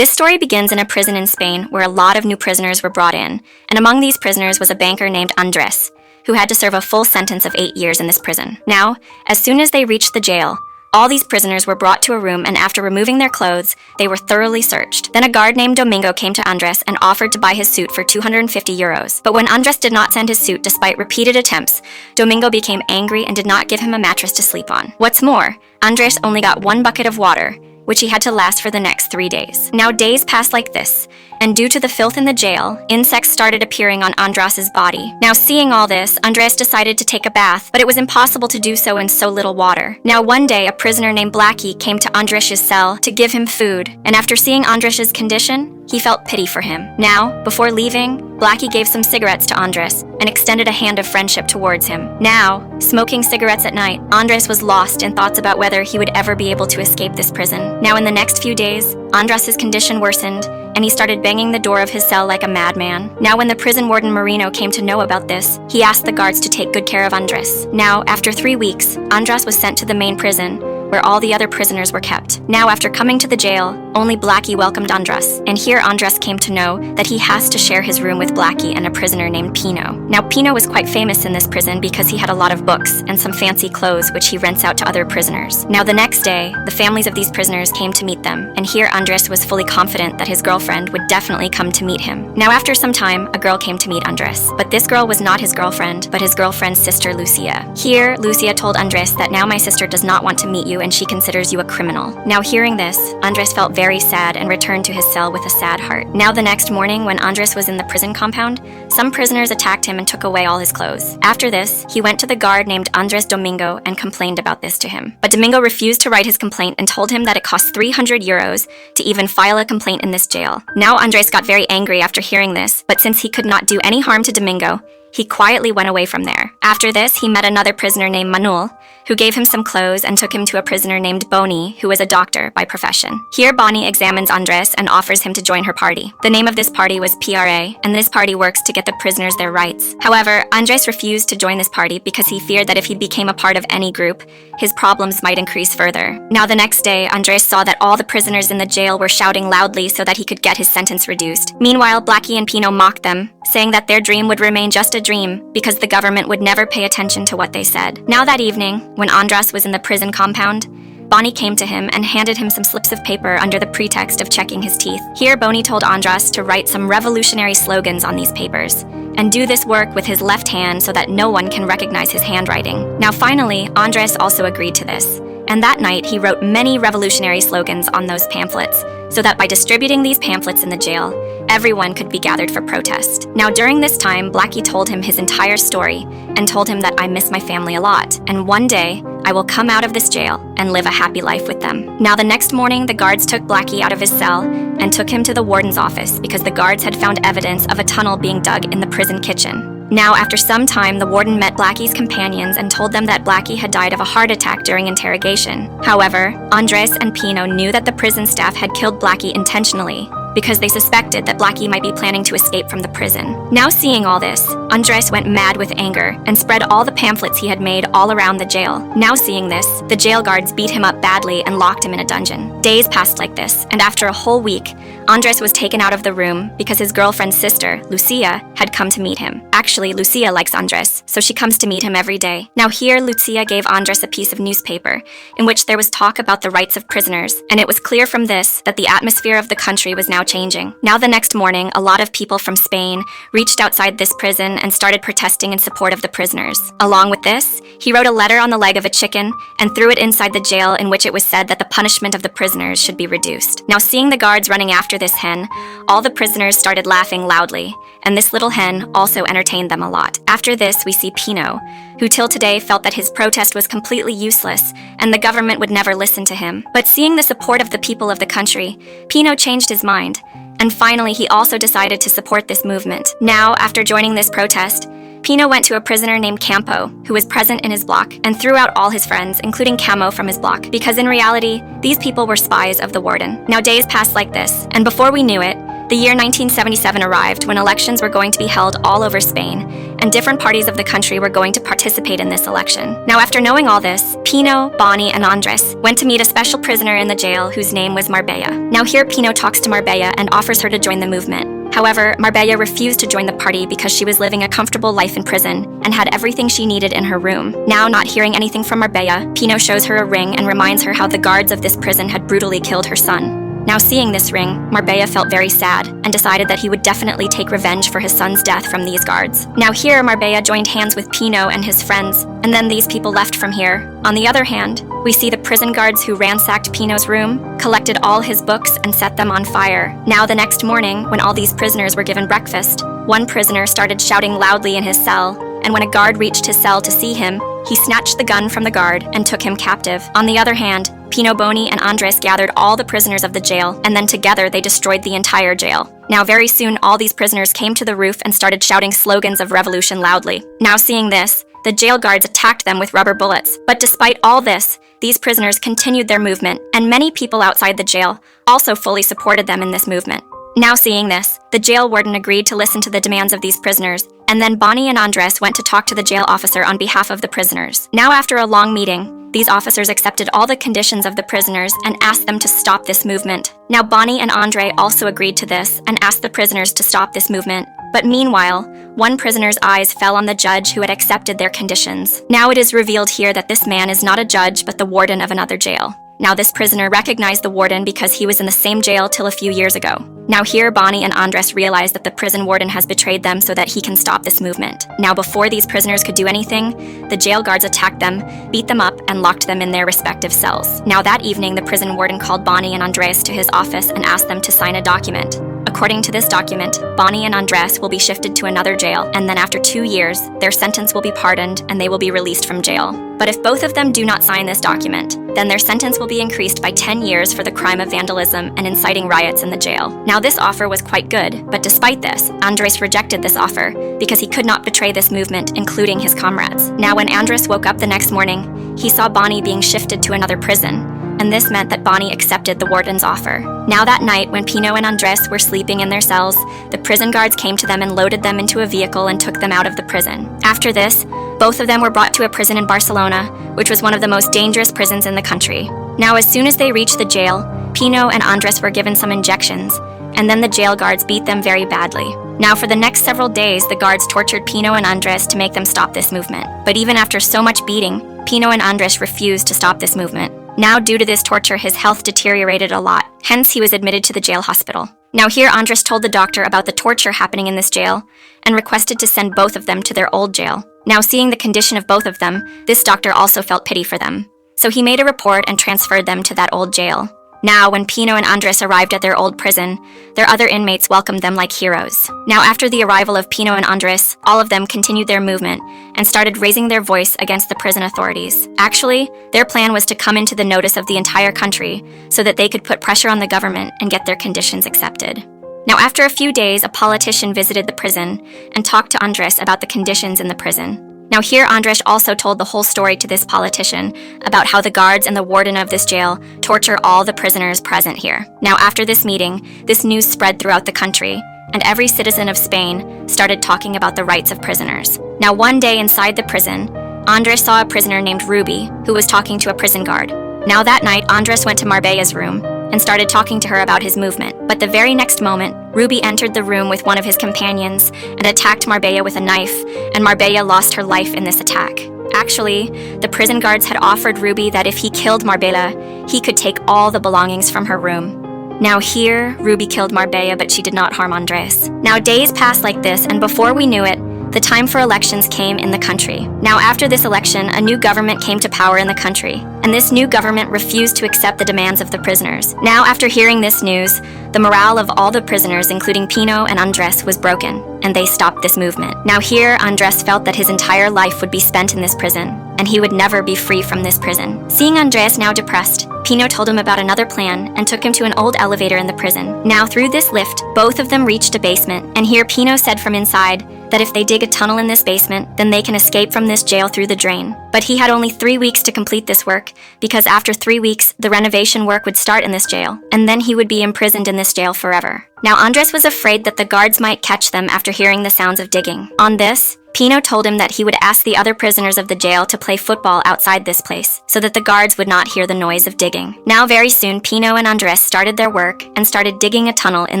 This story begins in a prison in Spain where a lot of new prisoners were brought in, and among these prisoners was a banker named Andres, who had to serve a full sentence of 8 years in this prison. Now, as soon as they reached the jail, all these prisoners were brought to a room, and after removing their clothes, they were thoroughly searched. Then a guard named Domingo came to Andres and offered to buy his suit for 250 euros. But when Andres did not send his suit despite repeated attempts, Domingo became angry and did not give him a mattress to sleep on. What's more, Andres only got 1 bucket of water, which he had to last for the next 3 days. Now days passed like this, and due to the filth in the jail, insects started appearing on Andres's body. Now seeing all this, Andres decided to take a bath, but it was impossible to do so in so little water. Now one day, a prisoner named Blackie came to Andres's cell to give him food, and after seeing Andres's condition, he felt pity for him. Now, before leaving, Blackie gave some cigarettes to Andres and extended a hand of friendship towards him. Now, smoking cigarettes at night, Andres was lost in thoughts about whether he would ever be able to escape this prison. Now in the next few days, Andres's condition worsened, and he started banging the door of his cell like a madman. Now when the prison warden Marino came to know about this, he asked the guards to take good care of Andres. Now, after 3 weeks, Andres was sent to the main prison, where all the other prisoners were kept. Now, after coming to the jail, only Blackie welcomed Andres, and here Andres came to know that he has to share his room with Blackie and a prisoner named Pino. Now, Pino was quite famous in this prison because he had a lot of books and some fancy clothes which he rents out to other prisoners. Now, the next day, the families of these prisoners came to meet them, and here Andres was fully confident that his girlfriend would definitely come to meet him. Now, after some time, a girl came to meet Andres, but this girl was not his girlfriend, but his girlfriend's sister, Lucia. Here, Lucia told Andres that now my sister does not want to meet you and she considers you a criminal. Now hearing this, Andres felt very sad and returned to his cell with a sad heart. Now the next morning, when Andres was in the prison compound, some prisoners attacked him and took away all his clothes. After this, he went to the guard named Andres Domingo and complained about this to him. But Domingo refused to write his complaint and told him that it cost 300 euros to even file a complaint in this jail. Now Andres got very angry after hearing this, but since he could not do any harm to Domingo, he quietly went away from there. After this, he met another prisoner named Manuel, who gave him some clothes and took him to a prisoner named Boni, who was a doctor by profession. Here, Boni examines Andres and offers him to join her party. The name of this party was PRA, and this party works to get the prisoners their rights. However, Andres refused to join this party because he feared that if he became a part of any group, his problems might increase further. Now the next day, Andres saw that all the prisoners in the jail were shouting loudly so that he could get his sentence reduced. Meanwhile, Blackie and Pino mocked them, saying that their dream would remain just a dream because the government would never pay attention to what they said. Now that evening, when Andres was in the prison compound, Boni came to him and handed him some slips of paper under the pretext of checking his teeth. Here, Boni told Andres to write some revolutionary slogans on these papers and do this work with his left hand so that no one can recognize his handwriting. Now finally, Andres also agreed to this, and that night he wrote many revolutionary slogans on those pamphlets so that by distributing these pamphlets in the jail, everyone could be gathered for protest. Now during this time, Blackie told him his entire story and told him that I miss my family a lot, and one day I will come out of this jail and live a happy life with them. Now the next morning, the guards took Blackie out of his cell and took him to the warden's office because the guards had found evidence of a tunnel being dug in the prison kitchen. Now, after some time, the warden met Blackie's companions and told them that Blackie had died of a heart attack during interrogation. However, Andres and Pino knew that the prison staff had killed Blackie intentionally because they suspected that Blackie might be planning to escape from the prison. Now seeing all this, Andres went mad with anger and spread all the pamphlets he had made all around the jail. Now seeing this, the jail guards beat him up badly and locked him in a dungeon. Days passed like this, and after a whole week, Andres was taken out of the room because his girlfriend's sister, Lucia, had come to meet him. Actually, Lucia likes Andres, so she comes to meet him every day. Now here, Lucia gave Andres a piece of newspaper in which there was talk about the rights of prisoners, and it was clear from this that the atmosphere of the country was now changing. Now the next morning, a lot of people from Spain reached outside this prison and started protesting in support of the prisoners. Along with this, he wrote a letter on the leg of a chicken and threw it inside the jail in which it was said that the punishment of the prisoners should be reduced. Now seeing the guards running after this hen, all the prisoners started laughing loudly, and this little hen also entertained them a lot. After this, we see Pino, who till today felt that his protest was completely useless and the government would never listen to him. But seeing the support of the people of the country, Pino changed his mind, and finally he also decided to support this movement. Now, after joining this protest, Pino went to a prisoner named Campo, who was present in his block, and threw out all his friends, including Camo, from his block, because in reality, these people were spies of the warden. Now days passed like this, and before we knew it, the year 1977 arrived when elections were going to be held all over Spain, and different parties of the country were going to participate in this election. Now, after knowing all this, Pino, Bonnie, and Andres went to meet a special prisoner in the jail whose name was Marbella. Now here Pino talks to Marbella and offers her to join the movement. However, Marbella refused to join the party because she was living a comfortable life in prison and had everything she needed in her room. Now, not hearing anything from Marbella, Pino shows her a ring and reminds her how the guards of this prison had brutally killed her son. Now, seeing this ring, Marbella felt very sad and decided that he would definitely take revenge for his son's death from these guards. Now here, Marbella joined hands with Pino and his friends, and then these people left from here. On the other hand, we see the prison guards who ransacked Pino's room, collected all his books, and set them on fire. Now, the next morning, when all these prisoners were given breakfast, one prisoner started shouting loudly in his cell, and when a guard reached his cell to see him, he snatched the gun from the guard and took him captive. On the other hand, Pino, Bonnie, and Andres gathered all the prisoners of the jail, and then together they destroyed the entire jail. Now very soon, all these prisoners came to the roof and started shouting slogans of revolution loudly. Now seeing this, the jail guards attacked them with rubber bullets. But despite all this, these prisoners continued their movement, and many people outside the jail also fully supported them in this movement. Now seeing this, the jail warden agreed to listen to the demands of these prisoners, and then Bonnie and Andres went to talk to the jail officer on behalf of the prisoners. Now after a long meeting, these officers accepted all the conditions of the prisoners and asked them to stop this movement. Now Bonnie and Andre also agreed to this and asked the prisoners to stop this movement. But meanwhile, one prisoner's eyes fell on the judge who had accepted their conditions. Now it is revealed here that this man is not a judge but the warden of another jail. Now this prisoner recognized the warden because he was in the same jail till a few years ago. Now here Bonnie and Andres realize that the prison warden has betrayed them so that he can stop this movement. Now before these prisoners could do anything, the jail guards attacked them, beat them up, and locked them in their respective cells. Now that evening, the prison warden called Bonnie and Andres to his office and asked them to sign a document. According to this document, Bonnie and Andres will be shifted to another jail, and then after 2 years, their sentence will be pardoned and they will be released from jail. But if both of them do not sign this document, then their sentence will be increased by 10 years for the crime of vandalism and inciting riots in the jail. Now this offer was quite good, but despite this, Andres rejected this offer because he could not betray this movement, including his comrades. Now when Andres woke up the next morning, he saw Bonnie being shifted to another prison, and this meant that Bonnie accepted the warden's offer. Now that night, when Pino and Andres were sleeping in their cells, the prison guards came to them and loaded them into a vehicle and took them out of the prison. After this, both of them were brought to a prison in Barcelona, which was one of the most dangerous prisons in the country. Now as soon as they reached the jail, Pino and Andres were given some injections, and then the jail guards beat them very badly. Now for the next several days, the guards tortured Pino and Andres to make them stop this movement. But even after so much beating, Pino and Andres refused to stop this movement. Now due to this torture, his health deteriorated a lot, hence he was admitted to the jail hospital. Now here Andres told the doctor about the torture happening in this jail and requested to send both of them to their old jail. Now seeing the condition of both of them, this doctor also felt pity for them. So he made a report and transferred them to that old jail. Now, when Pino and Andres arrived at their old prison, their other inmates welcomed them like heroes. Now, after the arrival of Pino and Andres, all of them continued their movement and started raising their voice against the prison authorities. Actually, their plan was to come into the notice of the entire country so that they could put pressure on the government and get their conditions accepted. Now, after a few days, a politician visited the prison and talked to Andres about the conditions in the prison. Now here Andres also told the whole story to this politician about how the guards and the warden of this jail torture all the prisoners present here. Now after this meeting, this news spread throughout the country, and every citizen of Spain started talking about the rights of prisoners. Now one day inside the prison, Andres saw a prisoner named Ruby who was talking to a prison guard. Now that night, Andres went to Marbella's room and started talking to her about his movement. But the very next moment, Ruby entered the room with one of his companions and attacked Marbella with a knife, and Marbella lost her life in this attack. Actually, the prison guards had offered Ruby that if he killed Marbella, he could take all the belongings from her room. Now here, Ruby killed Marbella, but she did not harm Andres. Now days passed like this, and before we knew it, the time for elections came in the country. Now after this election, a new government came to power in the country, and this new government refused to accept the demands of the prisoners. Now after hearing this news, the morale of all the prisoners, including Pino and Andres, was broken, and they stopped this movement. Now here, Andres felt that his entire life would be spent in this prison, and he would never be free from this prison. Seeing Andres now depressed, Pino told him about another plan and took him to an old elevator in the prison. Now through this lift, both of them reached a basement, and here Pino said from inside that if they dig a tunnel in this basement, then they can escape from this jail through the drain. But he had only 3 weeks to complete this work, because after 3 weeks, the renovation work would start in this jail, and then he would be imprisoned in this jail forever. Now Andres was afraid that the guards might catch them after hearing the sounds of digging. On this, Pino told him that he would ask the other prisoners of the jail to play football outside this place, so that the guards would not hear the noise of digging. Now very soon, Pino and Andres started their work and started digging a tunnel in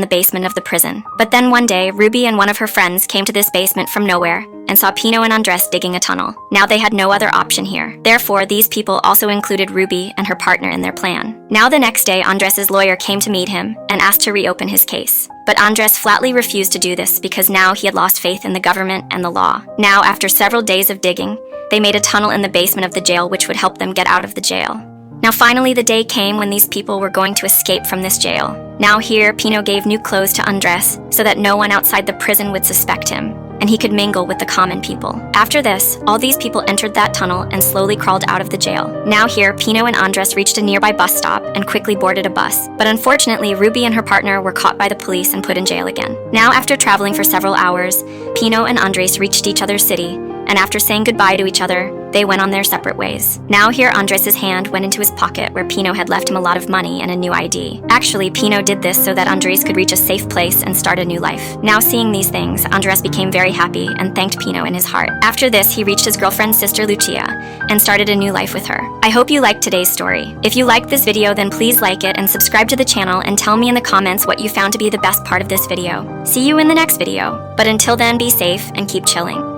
the basement of the prison. But then one day, Ruby and one of her friends came to this basement from nowhere and saw Pino and Andres digging a tunnel. Now they had no other option here. Therefore, these people also included Ruby and her partner in their plan. Now the next day, Andres's lawyer came to meet him and asked to reopen his case. But Andres flatly refused to do this because now he had lost faith in the government and the law. Now, after several days of digging, they made a tunnel in the basement of the jail which would help them get out of the jail. Now finally the day came when these people were going to escape from this jail. Now here, Pino gave new clothes to Andres so that no one outside the prison would suspect him, and he could mingle with the common people. After this, all these people entered that tunnel and slowly crawled out of the jail. Now here, Pino and Andres reached a nearby bus stop and quickly boarded a bus. But unfortunately, Ruby and her partner were caught by the police and put in jail again. Now after traveling for several hours, Pino and Andres reached each other's city, and after saying goodbye to each other, they went on their separate ways. Now here, Andres' hand went into his pocket where Pino had left him a lot of money and a new ID. Actually, Pino did this so that Andres could reach a safe place and start a new life. Now seeing these things, Andres became very happy and thanked Pino in his heart. After this, he reached his girlfriend's sister Lucia and started a new life with her. I hope you liked today's story. If you liked this video, then please like it and subscribe to the channel and tell me in the comments what you found to be the best part of this video. See you in the next video. But until then, be safe and keep chilling.